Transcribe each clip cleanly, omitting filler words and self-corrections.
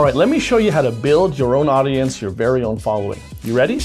All right, let me show you how to build your own audience, your very own following. You ready?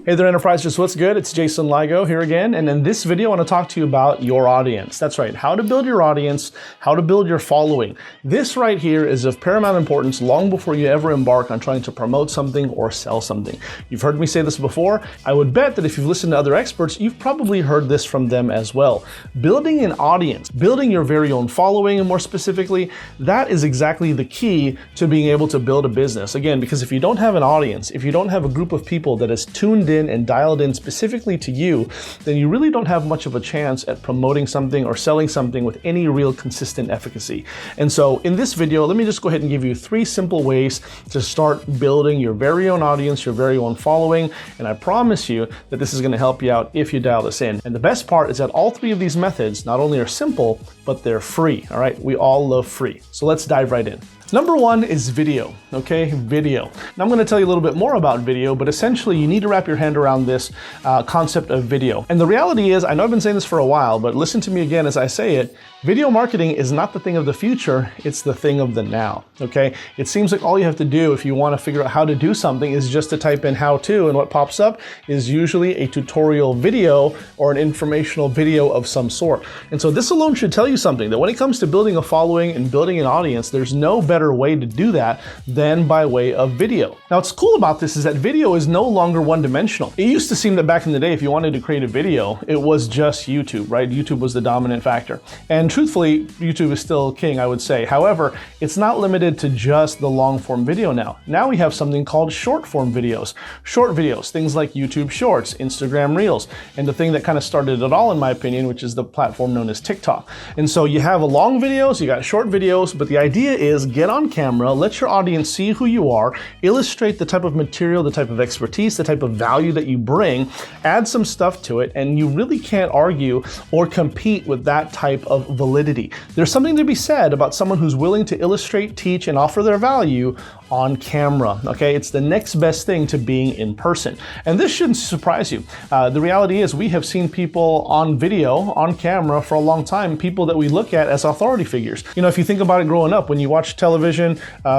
Hey there, Enterprisers, what's good? It's Jason Ligo here again, and in this video I want to talk to you about your audience. That's right, how to build your audience, how to build your following. This right here is of paramount importance long before you ever embark on trying to promote something or sell something. You've heard me say this before. I would bet that if you've listened to other experts, you've probably heard this from them as well. Building an audience, building your very own following, and more specifically, that is exactly the key to being able to build a business. Again, because if you don't have an audience, if you don't have a group of people that is tuned in and dialed in specifically to you, then you really don't have much of a chance at promoting something or selling something with any real consistent efficacy. And so in this video, let me just go ahead and give you 3 simple ways to start building your very own audience, your very own following. And I promise you that this is going to help you out if you dial this in. And the best part is that all 3 of these methods not only are simple, but they're free. All right, we all love free. So let's dive right in. Number 1 is video, okay? Video. Now I'm going to tell you a little bit more about video, but essentially you need to wrap your hand around this concept of video. And the reality is, I know I've been saying this for a while, but listen to me again as I say it, video marketing is not the thing of the future, it's the thing of the now, okay? It seems like all you have to do if you want to figure out how to do something is just to type in how to, and what pops up is usually a tutorial video or an informational video of some sort. And so this alone should tell you something, that when it comes to building a following and building an audience, there's no better way to do that than by way of video. Now, what's cool about this is that video is no longer one-dimensional. It used to seem that back in the day, if you wanted to create a video, it was just YouTube, right? YouTube was the dominant factor. And truthfully, YouTube is still king, I would say. However, it's not limited to just the long-form video now. Now we have something called short-form videos. Short videos, things like YouTube Shorts, Instagram Reels, and the thing that kind of started it all, in my opinion, which is the platform known as TikTok. And so you have long videos, you got short videos, but the idea is get on camera, let your audience see who you are, illustrate the type of material, the type of expertise, the type of value that you bring, add some stuff to it, and you really can't argue or compete with that type of validity. There's something to be said about someone who's willing to illustrate, teach, and offer their value on camera, okay? It's the next best thing to being in person. And this shouldn't surprise you. The reality is we have seen people on video, on camera for a long time, people that we look at as authority figures. You know, if you think about it growing up, when you watch television,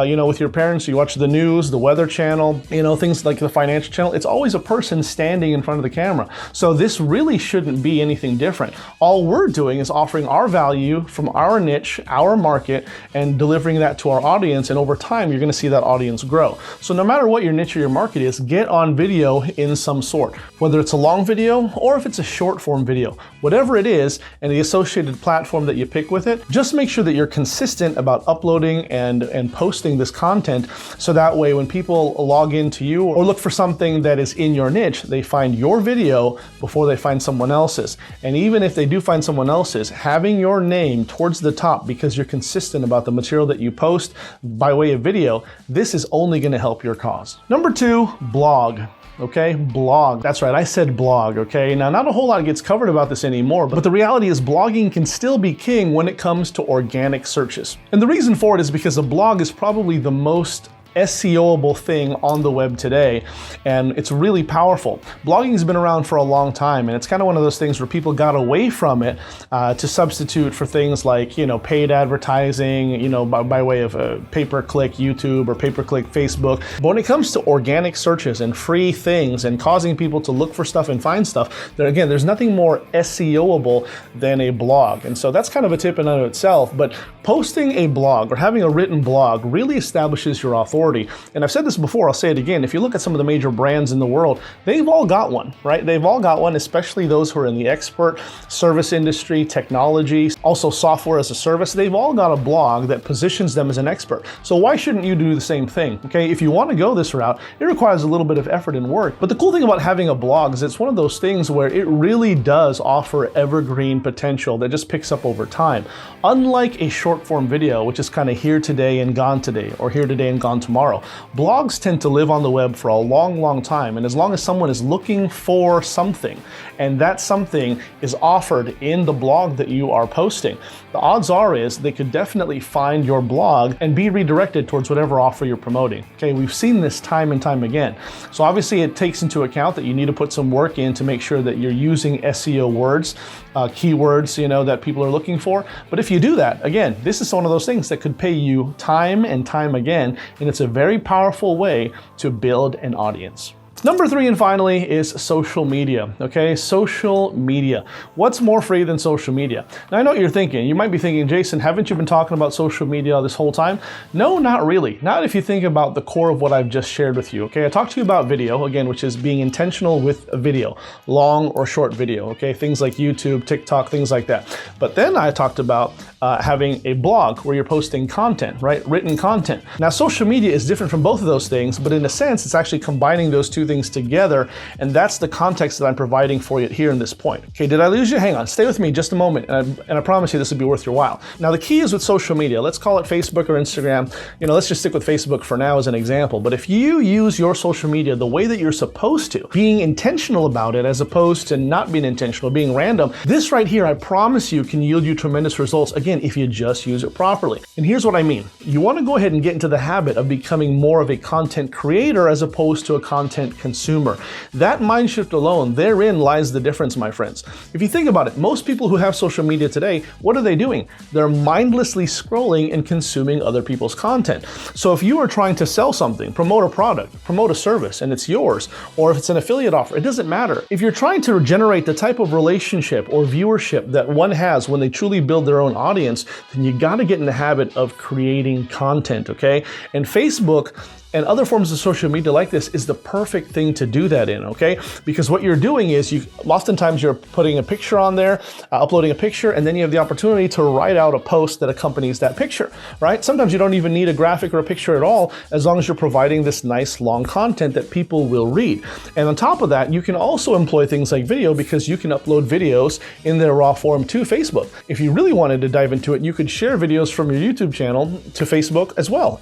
you know, with your parents, you watch the news, the Weather Channel, you know, things like the Financial Channel, it's always a person standing in front of the camera. So this really shouldn't be anything different. All we're doing is offering our value from our niche, our market, and delivering that to our audience. And over time, you're going to see that audience grow. So no matter what your niche or your market is, get on video in some sort, whether it's a long video or if it's a short form video, whatever it is, and the associated platform that you pick with it, just make sure that you're consistent about uploading and posting this content. So that way, when people log into you or look for something that is in your niche, they find your video before they find someone else's. And even if they do find someone else's, having your name towards the top because you're consistent about the material that you post by way of video, this is only going to help your cause. Number 2, blog. Okay, blog. That's right, I said blog, okay? Now, not a whole lot gets covered about this anymore, but the reality is blogging can still be king when it comes to organic searches. And the reason for it is because a blog is probably the most SEOable thing on the web today, and it's really powerful. Blogging has been around for a long time, and it's kind of one of those things where people got away from it to substitute for things like, you know, paid advertising, you know, by way of pay-per-click YouTube or pay-per-click Facebook. But when it comes to organic searches and free things and causing people to look for stuff and find stuff, again, there's nothing more SEOable than a blog. And so that's kind of a tip in and of itself, but posting a blog or having a written blog really establishes your authority. And I've said this before, I'll say it again. If you look at some of the major brands in the world, they've all got one, right? They've all got one, especially those who are in the expert service industry, technology, also software as a service. They've all got a blog that positions them as an expert. So why shouldn't you do the same thing? Okay, if you want to go this route, it requires a little bit of effort and work. But the cool thing about having a blog is it's one of those things where it really does offer evergreen potential that just picks up over time. Unlike a short form video, which is kind of here today and gone today, or here today and gone tomorrow, tomorrow. Blogs tend to live on the web for a long, long time. And as long as someone is looking for something, and that something is offered in the blog that you are posting, the odds are is they could definitely find your blog and be redirected towards whatever offer you're promoting. Okay, we've seen this time and time again. So obviously it takes into account that you need to put some work in to make sure that you're using SEO words, keywords, that people are looking for. But if you do that, again, this is one of those things that could pay you time and time again, and it's a very powerful way to build an audience. Number 3 and finally is social media, okay? Social media. What's more free than social media? Now I know what you're thinking. You might be thinking, Jason, haven't you been talking about social media this whole time? No, not really. Not if you think about the core of what I've just shared with you, okay? I talked to you about video, again, which is being intentional with a video, long or short video, okay? Things like YouTube, TikTok, things like that. But then I talked about having a blog where you're posting content, right? Written content. Now social media is different from both of those things, but in a sense, it's actually combining those two things together, and that's the context that I'm providing for you here in this point. Okay, did I lose you? Hang on, stay with me just a moment, and I promise you this will be worth your while. Now the key is with social media, let's call it Facebook or Instagram, let's just stick with Facebook for now as an example, but if you use your social media the way that you're supposed to, being intentional about it as opposed to not being intentional, being random, this right here, I promise you, can yield you tremendous results, again, if you just use it properly. And here's what I mean. You want to go ahead and get into the habit of becoming more of a content creator as opposed to a content consumer. That mind shift alone, therein lies the difference, my friends. If you think about it, most people who have social media today, what are they doing? They're mindlessly scrolling and consuming other people's content. So if you are trying to sell something, promote a product, promote a service, and it's yours, or if it's an affiliate offer, it doesn't matter. If you're trying to generate the type of relationship or viewership that one has when they truly build their own audience, then you got to get in the habit of creating content, okay? And Facebook and other forms of social media like this is the perfect thing to do that in, okay? Because what you're doing is oftentimes you're putting a picture on there, uploading a picture, and then you have the opportunity to write out a post that accompanies that picture, right? Sometimes you don't even need a graphic or a picture at all, as long as you're providing this nice long content that people will read. And on top of that, you can also employ things like video, because you can upload videos in their raw form to Facebook. If you really wanted to dive into it, you could share videos from your YouTube channel to Facebook as well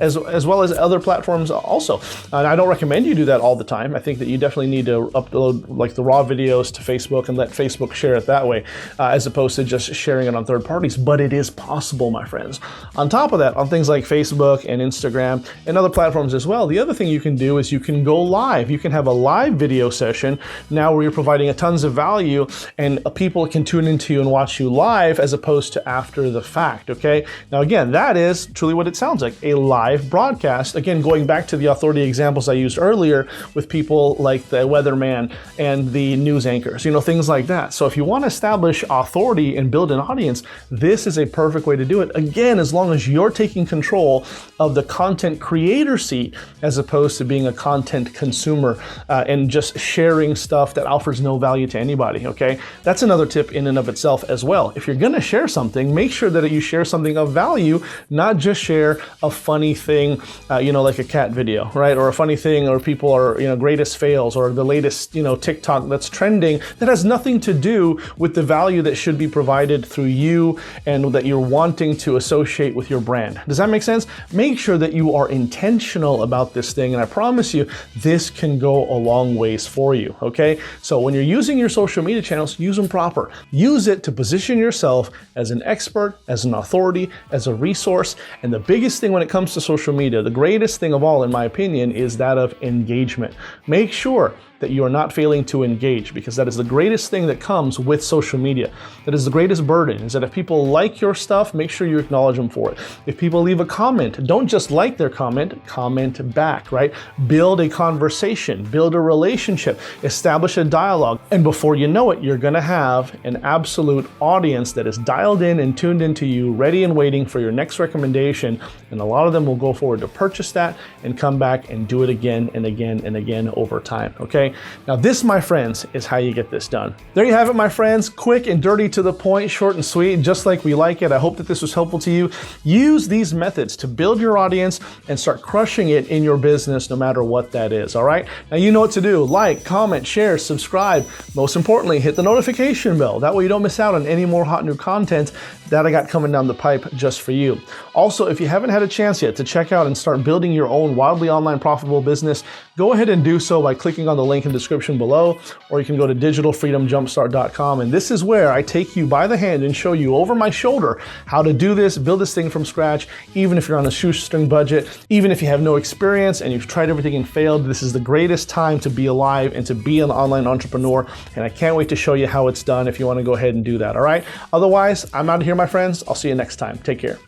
as other platforms also. And I don't recommend you do that all the time. I think that you definitely need to upload like the raw videos to Facebook and let Facebook share it that way, as opposed to just sharing it on third parties. But it is possible, my friends. On top of that, on things like Facebook and Instagram and other platforms as well, the other thing you can do is you can go live. You can have a live video session now where you're providing a tons of value, and people can tune into you and watch you live as opposed to after the fact, okay? Now again, that is truly what it sounds like, a live broadcast. Again, going back to the authority examples I used earlier with people like the weatherman and the news anchors, things like that. So if you want to establish authority and build an audience, this is a perfect way to do it. Again, as long as you're taking control of the content creator seat as opposed to being a content consumer and just sharing stuff that offers no value to anybody, okay? That's another tip in and of itself as well. If you're going to share something, make sure that you share something of value, not just share a funny thing, like a cat video, right? Or a funny thing, or people are, greatest fails, or the latest, TikTok that's trending that has nothing to do with the value that should be provided through you and that you're wanting to associate with your brand. Does that make sense? Make sure that you are intentional about this thing, and I promise you, this can go a long ways for you, okay? So when you're using your social media channels, use them proper. Use it to position yourself as an expert, as an authority, as a resource, and the biggest thing when it comes to social media, the greatest thing of all, in my opinion, is that of engagement. Make sure that you are not failing to engage, because that is the greatest thing that comes with social media. That is the greatest burden, is that if people like your stuff, make sure you acknowledge them for it. If people leave a comment, don't just like their comment, comment back, right? Build a conversation, build a relationship, establish a dialogue, and before you know it, you're gonna have an absolute audience that is dialed in and tuned into you, ready and waiting for your next recommendation, and a lot of them will go forward to purchase that and come back and do it again and again and again over time, okay? Now this, my friends, is how you get this done. There you have it, my friends. Quick and dirty, to the point, short and sweet, just like we like it. I hope that this was helpful to you. Use these methods to build your audience and start crushing it in your business, no matter what that is, all right? Now you know what to do. Like, comment, share, subscribe. Most importantly, hit the notification bell. That way you don't miss out on any more hot new content. that I got coming down the pipe just for you. Also, if you haven't had a chance yet to check out and start building your own wildly online profitable business, go ahead and do so by clicking on the link in the description below, or you can go to digitalfreedomjumpstart.com. And this is where I take you by the hand and show you over my shoulder how to do this, build this thing from scratch, even if you're on a shoestring budget, even if you have no experience and you've tried everything and failed. This is the greatest time to be alive and to be an online entrepreneur. And I can't wait to show you how it's done if you want to go ahead and do that. All right. Otherwise, I'm out of here, my friends. I'll see you next time. Take care.